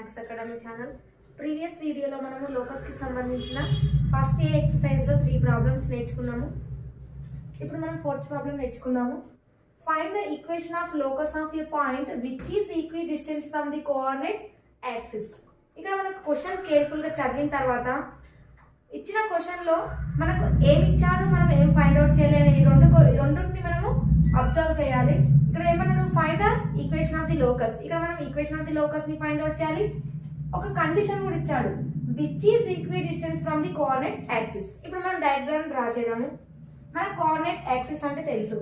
Maths academy channel. Previous వీడియోలో మనము లోకస్కి సంబంధించిన ఫస్ట్ ఏ ఎక్సర్సైజ్లో 3 ప్రాబ్లమ్స్ నేర్చుకున్నాము. ఇప్పుడు మనం 4th ప్రాబ్లం నేర్చుకుందాము. Find the equation of locus of A point which is equidistance from the coordinate axis. ఇక్కడ మనకు క్వశ్చన్ కేర్ఫుల్గా చదివిన తర్వాత ఇచ్చిన క్వశ్చన్లో మనకు ఏమి ఇచ్చాడు, మనం ఏం ఫైండ్ అవుట్ చేయాలి అనే రెండుని మనము అబ్జర్వ్ చేయాలి. ఇక్కడ ఏమన్నా find the equation of the locus, ఇక్కడ మనం ఈక్వేషన్ ఆఫ్ ది లోకస్ ని ఫైండ్ అవుట్ చేయాలి. ఒక కండిషన్ కూడా ఇచ్చాడు, which is equidistance from the coordinate axis. ఇప్పుడు మనం డయాగ్రామ్ డ్రా చేద్దాము. మన కోఆర్డినేట్ యాక్సిస్ అంటే తెలుసు,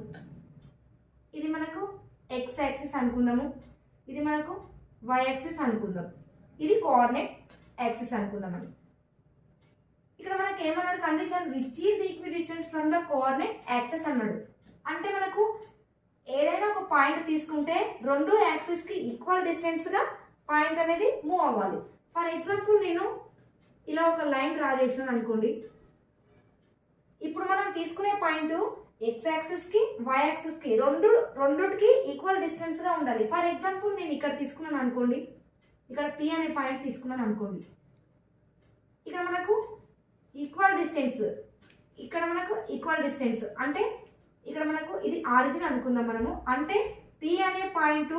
ఇది మనకు ఎక్స్ యాక్సిస్ అనుకుందాము, ఇది మనకు వై యాక్సిస్ అనుకుందాం, ఇది కోఆర్డినేట్ యాక్సిస్ అనుకుందాం. అని ఇక్కడ మనకి ఏమన్నాడు condition, which is equidistance from the coordinate axis అన్నాడు. అంటే మనకు ఏదైనా ఒక పాయింట్ తీసుకుంటే రెండు యాక్సిస్ కి ఈక్వల్ డిస్టెన్స్ గా పాయింట్ అనేది మూవ్ అవ్వాలి. ఫర్ ఎగ్జాంపుల్ నేను ఇలా ఒక లైన్ డ్రా చేసినాను అనుకోండి. ఇప్పుడు మనం తీసుకునే పాయింట్ ఎక్స్ యాక్సిస్ కి వై యాక్సిస్ కి రెండుకి ఈక్వల్ డిస్టెన్స్ గా ఉండాలి. ఫర్ ఎగ్జాంపుల్ నేను ఇక్కడ తీసుకున్నాను అనుకోండి, ఇక్కడ పి అనే పాయింట్ తీసుకున్నాను అనుకోండి. ఇక్కడ మనకు ఈక్వల్ డిస్టెన్స్, ఇక్కడ మనకు ఈక్వల్ డిస్టెన్స్ అంటే ఇక్కడ మనకు ఇది ఆరిజిన్ అనుకుందాం మనము. అంటే పి అనే పాయింట్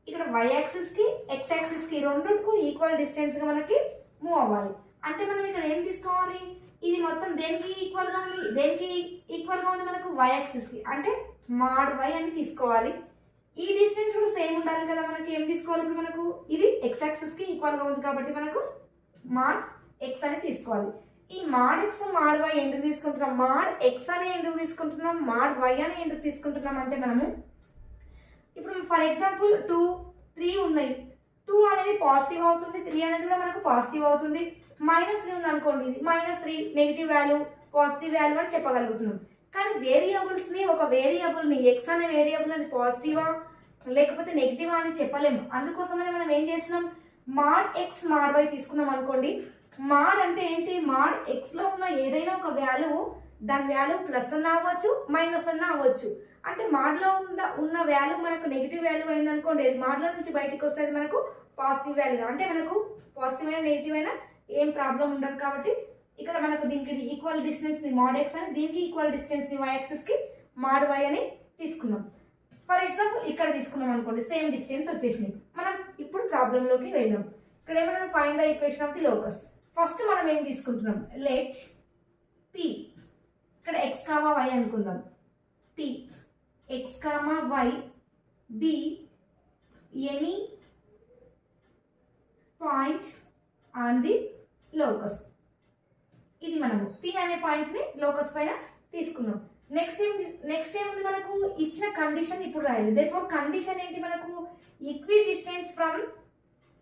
ఇక్కడ వై యాక్సిస్ కి ఎక్స్ యాక్సిస్ కి రెండుకు ఈక్వల్ డిస్టెన్స్ గా మనకి మూవ్ అవ్వాలి. అంటే మనం ఇక్కడ ఏం తీసుకోవాలి, ఇది మొత్తం దేనికి ఈక్వల్ గా ఉంది, దేనికి ఈక్వల్ గా ఉంది మనకు వై యాక్సిస్ కి, అంటే మాడ్ వై అని తీసుకోవాలి. ఈ డిస్టెన్స్ కూడా సేమ్ ఉండాలి కదా. మనకి ఏం తీసుకోవాలి, ఇప్పుడు మనకు ఇది ఎక్స్ యాక్సిస్ కి ఈక్వల్ గా ఉంది కాబట్టి మనకు మాడ్ ఎక్స్ అని తీసుకోవాలి. ఈ మాడ్ ఎక్స్ మాడ్ వై ఎందుకు తీసుకుంటున్నాం, మాడ్ ఎక్స్ అని ఎందుకు తీసుకుంటున్నాం, మాడ్ వై అని ఎందుకు తీసుకుంటున్నాం అంటే మనము ఇప్పుడు ఫర్ ఎగ్జాంపుల్ 2, 3 ఉన్నాయి. 2 అనేది పాజిటివ్ అవుతుంది, 3 అనేది కూడా మనకు పాజిటివ్ అవుతుంది. -3 ఉంది అనుకోండి, ఇది -3 నెగిటివ్ వాల్యూ పాజిటివ్ వాల్యూ అని చెప్పగలుగుతున్నాం. కానీ వేరియబుల్స్ ని, ఒక వేరియబుల్ ని ఎక్స్ అనే వేరియబుల్ అది పాజిటివా లేకపోతే నెగిటివా అని చెప్పలేము. అందుకోసమనే మనం ఏం చేస్తున్నాం, మాడ్ ఎక్స్ మాడ్ వై తీసుకున్నాం అనుకోండి. మాడ్ అంటే ఏంటి, మాడ్ ఎక్స్ లో ఉన్న ఏదైనా ఒక వాల్యూ, దాని వాల్యూ ప్లస్ అన్న అవ్వచ్చు మైనస్ అన్న అవ్వచ్చు. అంటే మాడ్ లో ఉన్న వాల్యూ మనకు నెగిటివ్ వాల్యూ అయింది అనుకోండి, మాడ్ లో నుంచి బయటకు వస్తుంది మనకు పాజిటివ్ వాల్యూ. అంటే మనకు పాజిటివ్ అయినా నెగిటివ్ అయినా ఏం ప్రాబ్లం ఉండదు. కాబట్టి ఇక్కడ మనకు దీనికి ఈక్వల్ డిస్టెన్స్ ని మాడ్ ఎక్స్ అని, దీనికి ఈక్వల్ డిస్టెన్స్ ని వై యాక్సిస్ కి మాడ్ వై అని తీసుకున్నాం. ఫర్ ఎగ్జాంపుల్ ఇక్కడ తీసుకున్నాం అనుకోండి, సేమ్ డిస్టెన్స్ వచ్చేసింది. మనం ఇప్పుడు ప్రాబ్లం లోకి వెళ్దాం. ఇక్కడ ఏమైనా find the equation of the locus. First మనం ఏం తీసుకుంటున్నాం, లెట్ పి, ఇక్కడ ఎక్స్ కామా వై అనుకుందాం. P x comma y be any point on the locus. ఇది మనము పి అనే పాయింట్ ని లోకస్ పైన తీసుకున్నాం. నెక్స్ట్ ఏముంది మనకు ఇచ్చిన కండిషన్ ఇప్పుడు రాయాలి. దేర్ఫోర్ కండిషన్ ఏంటి మనకు, equi distance from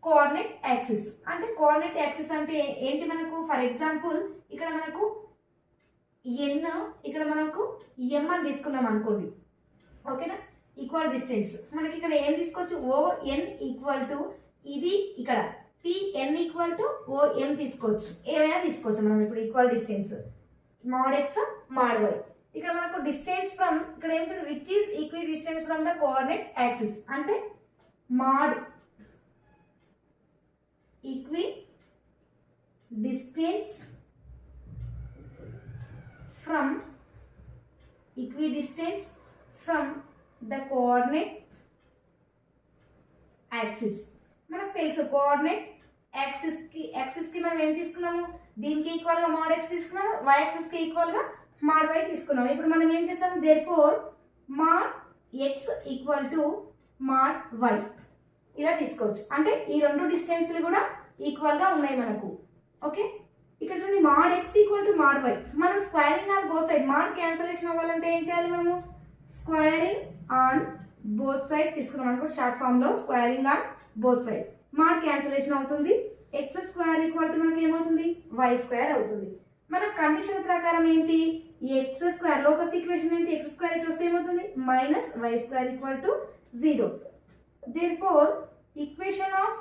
coordinate axis. అంటే కోఆర్డినేట్ యాక్సిస్ అంటే ఏంటి మనకు, ఫర్ ఎగ్జాంపుల్ ఇక్కడ మనకు ఎన్, ఇక్కడ మనకు ఎం అని తీసుకున్నాం అనుకోండి, ఓకేనా. ఈక్వల్ డిస్టెన్స్ మనకి ఇక్కడ ఏం తీసుకోవచ్చు, ఓ ఎన్ ఈక్వల్ టు ఇది, ఇక్కడ PN equal to O M తీసుకోవచ్చు, ఏమైనా తీసుకోవచ్చు మనం. ఇప్పుడు equal distance mod x mod y. ఇక్కడ మనకు డిస్టెన్స్ ఫ్రమ్, ఇక్కడ ఏం which is equidistance from the coordinate axis. అంటే mod equidistance from the coordinate axis. మనకు తెలుసు కోఆర్డినేట్ యాక్సిస్ కి మనం ఏం తీసుకున్నాము, దీనికి ఈక్వల్ గా మాడ్ ఎక్స్ తీసుకున్నాము, వై యాక్సిస్ కి ఈక్వల్ గా మాడ్ వై తీసుకున్నాము. ఇప్పుడు మనం ఏం చేస్తాం, therefore mod x equal to mod y ఇలా తీసుకోవచ్చు. అంటే ఈ రెండు డిస్టెన్స్లు కూడా ఈక్వల్ గా ఉన్నాయి మనకు, ఓకే. ఇక్కడ చూడండి, mod x equal to mod y. మనం squaring on both side, mod cancellation అవ్వాలంటే ఏం చేయాలి మనము, స్క్వేరింగ్ ఆన్ బోత్ సైడ్ తీసుకున్నాం అనుకో, షార్ట్ ఫామ్ లో squaring on both side. Mod cancellation అవుతుంది, ఎక్స్ స్క్వేర్ ఈక్వల్ టు మనకి ఏమవుతుంది, వై స్క్వేర్ అవుతుంది. మన కండిషన్ ప్రకారం ఏంటి, ఎక్స్ స్క్వేర్ లోకస్ ఈక్వేషన్ ఏంటి, ఎక్స్ స్క్వేర్ ఇట్లా వస్తే ఏమవుతుంది, minus y square equal to 0. Therefore equation of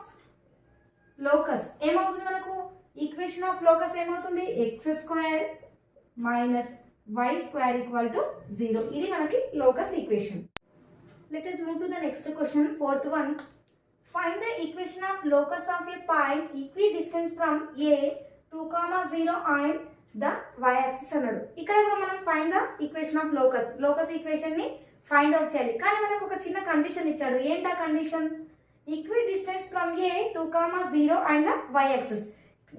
locus ఏమవుతుంది మనకు, ఈక్వేషన్ ఆఫ్ లోకస్ ఏమవుతుంది, x square minus y square equal to 0. ఇది మనకి locus equation. Let us move to the next question, fourth one. Find the equation of locus of A point equi distance from A 2,0 and the y axis అన్నాడు. ఇక్కడ కూడా మనం find the equation of locus equation ని find out చేయాలి. కానీ మనకు ఒక చిన్న కండిషన్ ఇచ్చాడు. ఏంటా condition? Equi distance from A 2,0 and the y axis.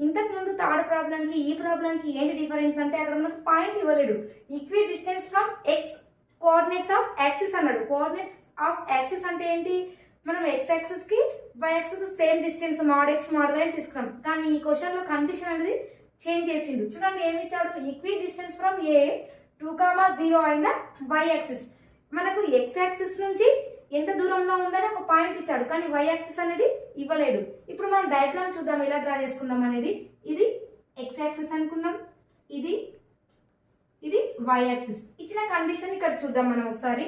ఇంతకు ముందు థర్డ్ ప్రాబ్లం కి ఈ ప్రాబ్లం కి ఏంటి డిఫరెన్స్ అంటే అక్కడ మనకు పాయింట్ ఇవ్వలేడు. Equidistance from x coordinates of axis అన్నాడు. కోఆర్డినేట్స్ ఆఫ్ యాక్సిస్ అంటే ఏంటి? మనం x యాక్సిస్ కి y యాక్సిస్ కి same distance mod x mod y అని తీసుకున్నాం. కానీ ఈ క్వశ్చన్ లో కండిషన్ అనేది చేంజ్ చేసిండు. చూడండి ఏమి ఇచ్చాడు? Equi distance from A 2,0 and the y axis. మనకు x యాక్సిస్ నుంచి ఎంత దూరంలో ఉందని ఒక పాయింట్ ఇచ్చాడు. కానీ y యాక్సిస్ అనేది ఇవ్వలేడు. ఇప్పుడు మనం డయాగ్రామ్ చూద్దాం ఎలా డ్రా చేసుకుందాం అనేది. ఇది x యాక్సిస్ అనుకుందాం, ఇది y యాక్సిస్. ఇచ్చిన కండిషన్ ఇక్కడ చూద్దాం మనం ఒకసారి.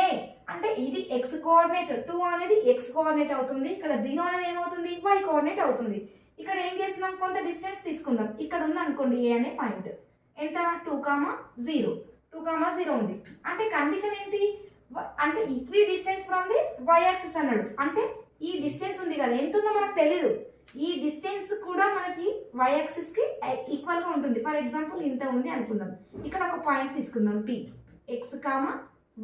ఏ అంటే ఇది x కోఆర్డినేట్, 2 అనేది x కోఆర్డినేట్ అవుతుంది. ఇక్కడ 0 అనేది ఏమవుతుంది? y కోఆర్డినేట్ అవుతుంది. ఇక్కడ ఏం చేస్తున్నాం? కొంత డిస్టెన్స్ తీసుకుందాం. ఇక్కడ ఉంది అనుకోండి ఏ అనే పాయింట్. ఎంత? 2,0 ఉంది. అంటే కండిషన్ ఏంటి? అంటే equi distance from the y axis అన్నాడు. అంటే ఈ డిస్టెన్స్ ఉంది కదా, ఎంత ఉందో మనకు తెలియదు. ఈ డిస్టెన్స్ కూడా మనకి y యాక్సిస్ కి ఈక్వల్ గా ఉంటుంది. ఫర్ ఎగ్జాంపుల్ ఇంత ఉంది అనుకుందాం. ఇక్కడ ఒక పాయింట్ తీసుకుందాం p, x,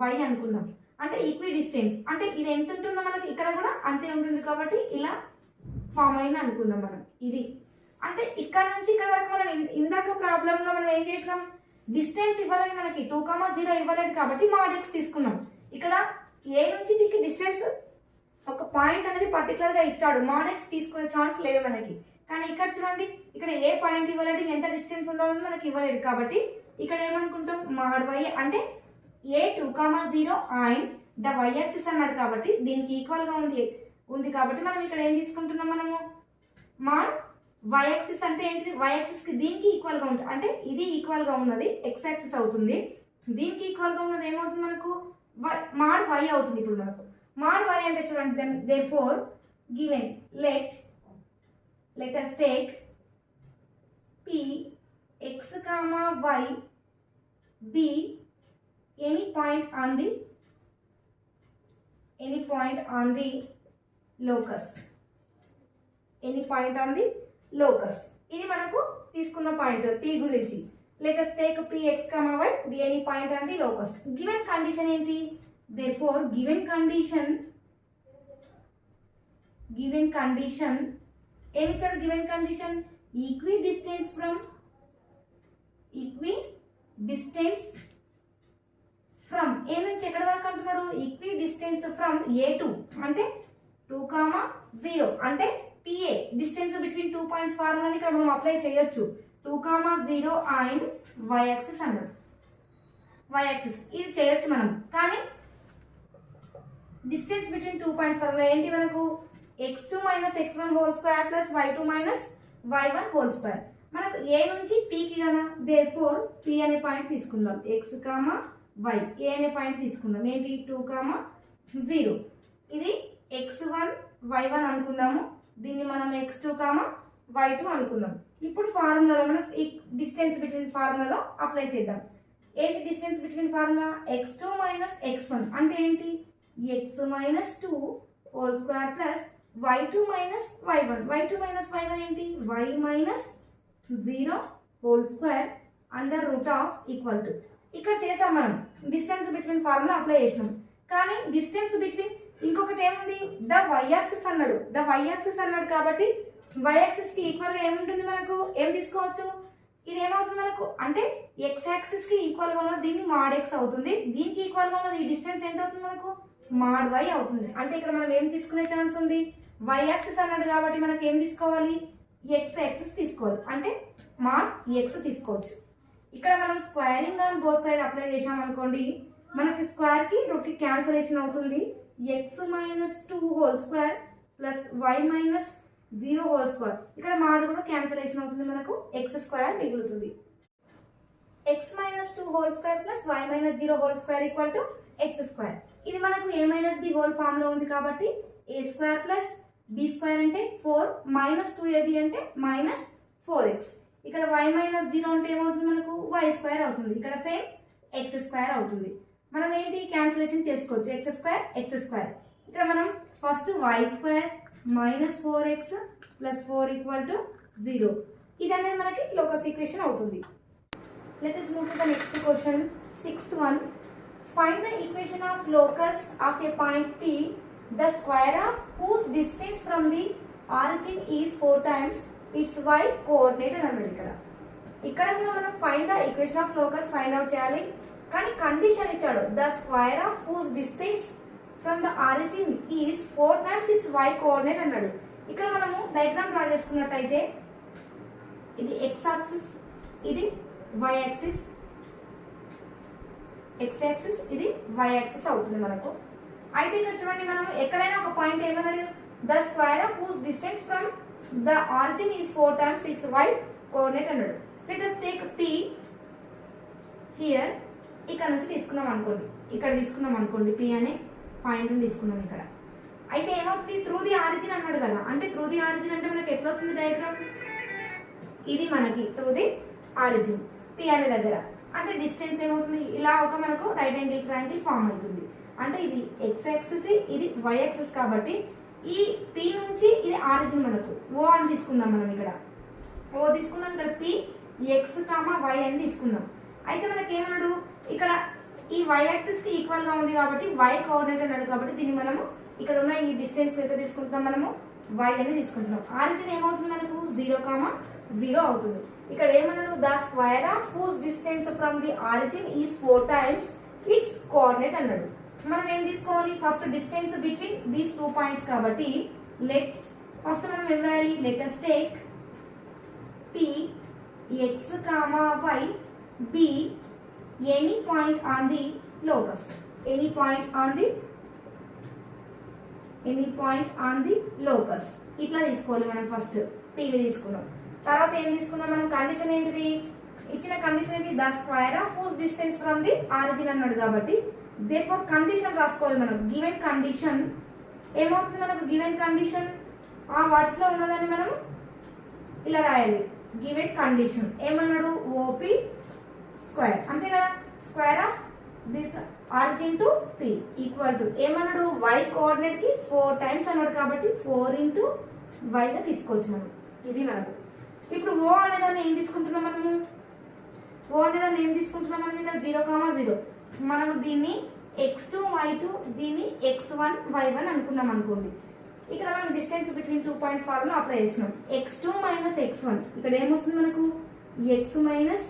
y అనుకుందాం. అంటే ఈక్వి డిస్టెన్స్ అంటే ఇది ఎంత ఉంటుందో మనకి ఇక్కడ కూడా అంతే ఉంటుంది. కాబట్టి ఇలా ఫామ్ అయింది అనుకుందాం మనం. ఇది అంటే ఇక్కడ నుంచి ఇక్కడ వరకు మనం ఇందాక ప్రాబ్లం లో మనం ఏం చేసినాం? డిస్టెన్స్ ఇవ్వలేదు మనకి, 2,0 ఇవ్వలేదు కాబట్టి mod x తీసుకున్నాం. ఇక్కడ ఏ నుంచి bకి డిస్టెన్స్ ఒక పాయింట్ అనేది పర్టికులర్ గా ఇచ్చాడు. mod x తీసుకునే ఛాన్స్ లేదు మనకి. కానీ ఇక్కడ చూడండి, ఇక్కడ ఏ పాయింట్ ఇవ్వలేదు, ఎంత డిస్టెన్స్ ఉందో మనకి ఇవ్వలేదు. కాబట్టి ఇక్కడ ఏమనుకుంటాం? mod y అంటే ఏ 2,0 అండ్ ద y యాక్సిస్ అన్నాడు కాబట్టి దీనికి ఈక్వల్ గా ఉంది కాబట్టి మనం ఇక్కడ ఏం తీసుకుంటున్నాం? మనము mod y యాక్సిస్ అంటే ఏంటిది? y యాక్సిస్ కి దీనికి ఈక్వల్ గా ఉంటుంది. అంటే ఇది ఈక్వల్ గా ఉన్నది x యాక్సిస్ అవుతుంది. దీనికి ఈక్వల్ గా ఉన్నది ఏమవుతుంది మనకు? mod y అవుతుంది. ఇప్పుడు మనకు mod y అంటే చూడండి, therefore given let us take p x, y be any point on the locus. ఇది మనకు తీసుకున్న పాయింట్ p గురించి. let us take p x, y be any point on the locus. given condition ఏంటి? therefore given condition ఏమి ఇచ్చాడు? given condition equidistance from A నుంచి ఎక్కడ వరకు అంటున్నాడు? Equidistance from A to అంటే 2,0 అంటే PA డిస్టెన్స్ బిట్వీన్ 2 పాయింట్స్ ఫార్ములాని ఇక్కడ మనం అప్లై చేయొచ్చు. 2,0 అండ్ y యాక్సిస్ అన్నాడు. y యాక్సిస్ ఇది చేయొచ్చు మనం. కానీ డిస్టెన్స్ బిట్వీన్ 2 పాయింట్స్ ఫార్ములా ఏంటి మనకు? x2 - x1 whole square plus y2 - y1 whole square. మనకు ఏ నుంచి p కి కదా, therefore p అనే పాయింట్ తీసుకుందాం. x, y ఏ అనే పాయింట్ తీసుకుందాం. ఏంటి? 2,0. ఇది x1 y1 అనుకుందాము. దీన్ని మనం x2, y2 అనుకుందాం. ఇప్పుడు ఫార్ములాలో మనం ఈ డిస్టెన్స్ బిట్వీన్ ఫార్ములాలో అప్లై చేద్దాం. ఏంటి distance between formula? x2 - x1 అంటే ఏంటి? x - 2 whole square plus y2 - y1. y2 - y1 ఏంటి? y - 0 whole square under root of equal to. ఇక్కడ చేసాం మనం డిస్టెన్స్ బిట్వీన్ ఫార్ములా అప్లై చేసినాం. కానీ డిస్టెన్స్ బిట్వీన్ ఇంకొకటి ఏముంది? ద y యాక్సిస్ అన్నాడు. కాబట్టి y యాక్సిస్ కి ఈక్వల్ గా ఏముంటుంది మనకు? ఏం తీసుకోవచ్చు? ఇది ఏమవుతుంది మనకు? అంటే x యాక్సిస్ కి ఈక్వల్ గా ఉన్నది దీన్ని mod x అవుతుంది. దీనికి ఈక్వల్ గా ఉన్నది ఈ డిస్టెన్స్ ఎంత అవుతుంది మనకు? mod y అవుతుంది. అంటే ఇక్కడ మనం ఏం తీసుకునే ఛాన్స్ ఉంది? y యాక్సిస్ అన్నాడు కాబట్టి మనకి ఏం తీసుకోవాలి? x యాక్సిస్ తీసుకోవాలి. అంటే mod x తీసుకోవచ్చు. ఇక్కడ మనం squaring on both side apply చేసాం అనుకోండి, మనకి స్క్వేర్ కి రూట్ కి క్యాన్సిలేషన్ అవుతుంది. x - 2 whole square plus y - 0 whole square. ఇక్కడ మాడ్ కూడా క్యాన్సిలేషన్ అవుతుంది. మనకు x² మిగులుతుంది. x - 2 whole square plus y - 0 whole square equal to x². ఇది మనకు a - b హోల్ ఫామ్ లో ఉంది కాబట్టి a² ప్లస్ b² అంటే 4 - 2ab అంటే -4x. ఇక్కడ y - 0 అంటే ఏమవుతుంది మనకు? y² అవుతుంది. ఇక్కడ సేమ్ x² అవుతుంది. మనం ఏంటి క్యాన్సిలేషన్ చేసుకోవచ్చు. x². ఇక్కడ మనం first y square minus 4x plus 4 equal to 0. ఇది అనేది మనకి లోకస్ ఈక్వేషన్ అవుతుంది. Let us move to the next question. Sixth one. Find the equation of locus of a point P, the square of whose distance from the origin is 4 times its y coordinate అని అన్నాడు. ఇక్కడ కూడా మనం find the equation of locus find out చేయాలి. కానీ condition ఇచ్చాడు, the square of whose distance from the origin is 4 times its y coordinate అన్నాడు. ఇక్కడ మనము డయాగ్రామ్ డ్రా చేసుకున్నట్టయితే ఇది x యాక్సిస్, ఇది y యాక్సిస్, x యాక్సిస్, ఇది y యాక్సిస్ అవుతుంది మనకు. అయితే ఇక్కడ చూడండి, మనం ఎక్కడైనా ఒక పాయింట్ ఏమన్నాడు, the square of whose distance from the origin is 4 times its y coordinate అన్నాడు. Let us take P here. ఇక్కడ నుంచి తీసుకున్నాం అనుకోండి, ఇక్కడ తీసుకున్నాం అనుకోండి, P అనే పాయింట్ తీసుకున్నాం ఇక్కడ. అయితే ఏమవుతుంది, త్రూ ది ఆరిజిన్ అన్నాడు కదా, అంటే త్రూ ది ఆరిజిన్ అంటే మనకి ఎట్లా వస్తుంది డయాగ్రామ్, ఇది మనకి త్రూ ది ఆరిజిన్ P అనే దగ్గర, అంటే డిస్టెన్స్ ఏమవుతుంది, ఇలా ఒక మనకు రైట్ యాంగిల్ ట్రయాంగిల్ ఫామ్ అవుతుంది. అంటే ఇది x యాక్సిస్, ఇది y యాక్సిస్, కాబట్టి ఈ P నుంచి ఇది ఆరిజిన్ మనకు O అని తీసుకుందాం. మనం ఇక్కడ O తీసుకుందాం, ఇక్కడ P x, y అని తీసుకుందాం. అయితే మనకి ఏమన్నాడు, ఇక్కడ ఈ y యాక్సిస్ కి ఈక్వల్ గా ఉంది కాబట్టి y కోఆర్డినేట్ అన్నాడు, కాబట్టి దీన్ని మనము ఇక్కడ ఉన్న ఈ డిస్టెన్స్ అయితే తీసుకుంటున్నాం, మనము y అని తీసుకుంటున్నాం. ఆరిజిన్ ఏమవుతుంది మనకు 0, 0 అవుతుంది. ఇక్కడ ఏమన్నాడు, the square of whose distance from the origin is 4 times its coordinate అన్నాడు. మనం ఏం తీసుకోవాలి, first distance between these 2 points కాబట్టి ఫస్ట్ మనం ఏం రాయాలి, let us take P x, y be any point on the locus, any point on the locus. ఇట్లా తీసుకోవాలి మనం. ఫస్ట్ P ని తీసుకున్నాం, తర్వాత ఏం తీసుకున్నాం మనం, కండిషన్ ఏంటిది, ఇచ్చిన కండిషన్ ఏంటి, the square of whose distance from the origin అన్నాడు, కాబట్టి దేర్ఫోర్ కండిషన్ రాసుకోవాలి మనం. గివెన్ కండిషన్ ఏమవుతుంది మనకు, గివెన్ కండిషన్ ఆ వర్డ్స్ లో ఉన్నదాన్ని మనం ఇలా రాయాలి. గివెన్ కండిషన్ ఏమన్నాడు, OP స్క్వేర్, అంతే కదా, square of this origin to P equal to ఏమన్నాడు, y కోఆర్డినేట్ కి 4 times అన్నాడు, కాబట్టి 4 into y గా తీసుకోవచ్చు మనం. ఇది మనకు. ఇప్పుడు O అనేదాన్ని ఏం తీసుకుంటున్నాం మనము, O అనేదాన్ని ఏం తీసుకుంటున్నాం మనం, ఇక్కడ 0, 0. మనము దీన్ని x2, y2, దీన్ని x1, y1 అనుకున్నాం అనుకోండి. ఇక్కడ మనం distance between 2 points formula apply చేస్తున్నాం. x2 మైనస్ x1, ఇక్కడ ఏమొస్తుంది మనకు, x minus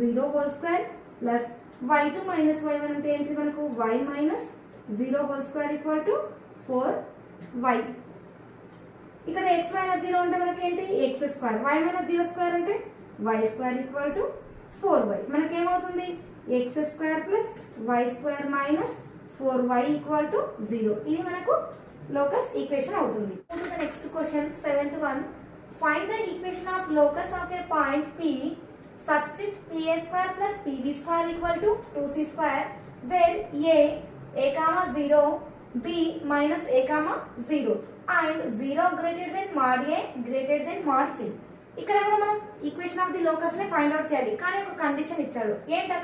0 whole square plus y2 minus y1 అంటే ఏంటి మనకు, y minus 0 whole square equal to 4y. ఇక్కడ x మైనస్ 0 అంటే మనకి ఏంటి, x square, y minus 0 square అంటే y square equal to 4y. మనకి ఏమవుతుంది, x square plus y square minus 4y equal to 0. ఇది మనకు లోకస్ ఈక్వేషన్ అవుతుంది. Next question, 7th one. Find the equation of locus of a point P such that PA square plus PB square equal to 2C square, where A, 0, B minus A, 0 and 0 greater than mod A greater than mod C. ఇక్కడ కూడా మనం equation of the locus ని find out చేయాలి, కానీ ఒక condition ఇచ్చాడు. ఏంటి ఆ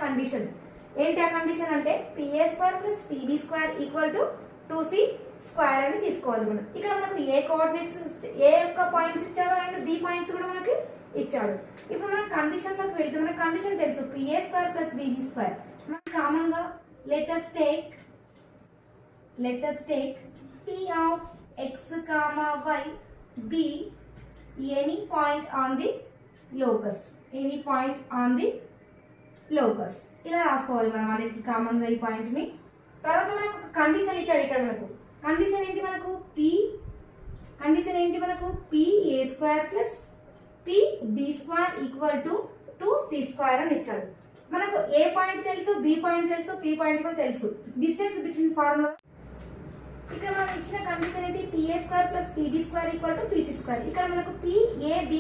కండిషన్ అంటే PA square plus PB square equal to 2C square అని తీసుకోవాలి మనం. ఇక్కడ మనకు ఏ కోఆర్డినేట్స్, ఏ యొక్క పాయింట్స్ ఇచ్చాడు అండ్ బి పాయింట్స్ కూడా మనకి ఇచ్చాడు. ఇప్పుడు మనం కండిషన్ లోకి వెళ్తే మనకు కండిషన్ తెలుసు, PA square plus BB square. మనం కామన్ గా let us take P of x, y be any point on the locus. ఇలా రాసుకోవాలి మనం అన్నిటికీ కామన్ గా ఈ పాయింట్ ని. తర్వాత మనకు ఒక కండిషన్ ఇచ్చాడు. ఇక్కడ మనకు కండిషన్ ఏంటి, మనకు PA square plus PB square equal to 2C square అని ఇచ్చాడు. మనకు ఏ పాయింట్ తెలుసు, బి పాయింట్ తెలుసు, P పాయింట్ కూడా తెలుసు. డిస్టెన్స్ బిట్వీన్ ఫార్ములా ఇక్కడ మనం ఇచ్చిన కండిషన్ ఏంటి, PA square plus PB square equal to PC square. ఇక్కడ మనకు PAB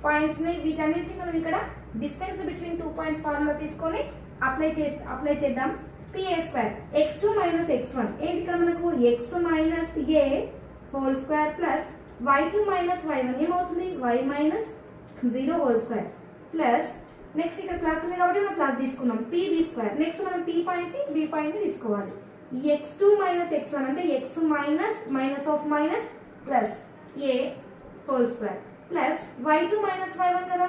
పాయింట్స్ ని వీటన్నిటిని మనం ఇక్కడ డిస్టెన్స్ బిట్వీన్ 2 పాయింట్స్ ఫార్ములా తీసుకొని అప్లై చేద్దాం. PA square x2 minus x1 ఏంటి, ఇక్కడ మనకు x minus A whole square plus y2 minus y1 ఏమవుతుంది, y minus 0 whole square plus next ఇక్కడ ప్లస్ ఉంది కాబట్టి మనం ప్లస్ తీసుకున్నాం, PB స్క్వేర్. నెక్స్ట్ మనం P పాయింట్ ని B పాయింట్ ని తీసుకోవాలి. x2 మైనస్ x1 అంటే x minus minus of minus plus a whole square plus y2 minus y1 కదా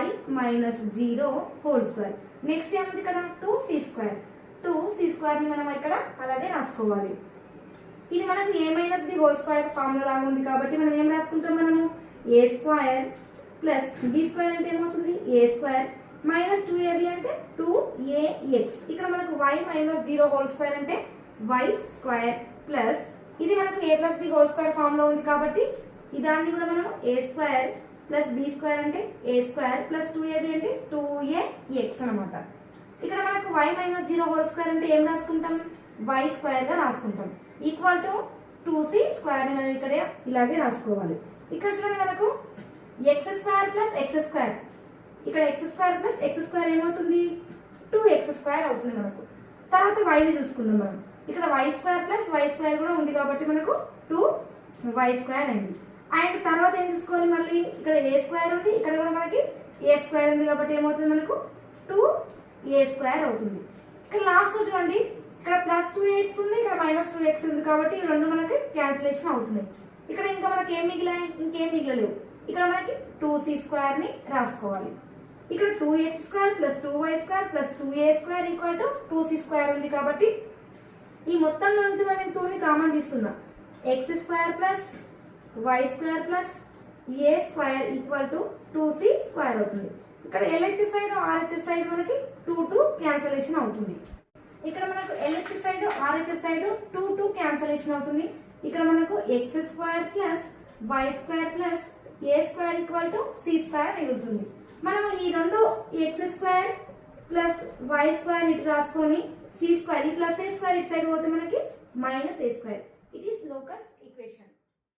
y minus 0 whole square. Next ఏముంది ఇక్కడ 2c స్క్వేర్. 2c స్క్వేర్ ని మనం ఇక్కడ అలాగే రాసుకోవాలి. ఇది మనకు a minus b whole square formula లాగా ఉంది కాబట్టి మనం ఏం రాసుకుంటాం మనము a square plus b square అంటే ఏమవుతుంది a స్క్వేర్ మైనస్ 2ab అంటే 2ax. ఇక్కడ మనకు y మైనస్ 0 హోల్ స్క్వేర్ అంటే y స్క్వేర్ ప్లస్ ఇది మనకు a plus b whole square formula ఉంది కాబట్టి ఇదాన్ని కూడా మనం a square plus b square అంటే a స్క్వేర్ ప్లస్ 2ab అంటే 2ax అన్నమాట. ఇక్కడ మనకు y మైనస్ 0 హోల్ స్క్వేర్ అంటే ఏం రాసుకుంటాం y స్క్వేర్ గా రాసుకుంటాం ఈక్వల్ టు 2c స్క్వేర్ ని మనం ఇక్కడ ఇలాగే రాసుకోవాలి. ఇక్కడ చూడండి మనకు x square plus x square ఇక్కడ x square plus x square ఏమవుతుంది 2x స్క్వేర్ అవుతుంది మనకు. తర్వాత y ని చూసుకుందాం మనం. ఇక్కడ y square plus y square కూడా ఉంది కాబట్టి మనకు 2y స్క్వేర్ అయింది. అండ్ తర్వాత ఏం చూసుకోవాలి మళ్ళీ ఇక్కడ a స్క్వేర్ ఉంది ఇక్కడ కూడా మనకి a స్క్వేర్ ఉంది కాబట్టి ఏమవుతుంది మనకు 2a స్క్వేర్ అవుతుంది. ఇక్కడ లాస్ట్ లో చూడండి ఇక్కడ ప్లస్ 2x ఉంది ఇక్కడ మైనస్ 2x ఉంది కాబట్టి ఈ రెండు మనకి క్యాన్సిలేషన్ అవుతున్నాయి. ఇక్కడ ఇంకా మనకి ఏం మిగిలాయి ఇంకేం మిగలలేవు. ఇక్కడ మనకి 2c స్క్వేర్ ని రాసుకోవాలి. ఇక్కడ 2x square plus 2y square plus 2a square equal to 2c square ఉంది కాబట్టి ఈ మొత్తంలో నుంచి మనం 2 ని కామన్ తీస్తున్నా x square plus y square plus a square equal to 2c square అవుతుంది. ఇక్కడ LHS సైడ్ RHS సైడ్ మనకి 2 క్యాన్సిలేషన్ అవుతుంది. ఇక్కడ మనకు LHS side RHS side 2 cancellation అవుతుంది. ఇక్కడ మనకు x square plus y square plus a square equal to c square మిగులుతుంది. మనం ఈ రెండు x square plus y square ఇటు రాసుకొని c స్క్వేర్ ఈ ప్లస్ a స్క్వేర్ ఇటు సైడ్ పోతే మనకి మైనస్ a స్క్వేర్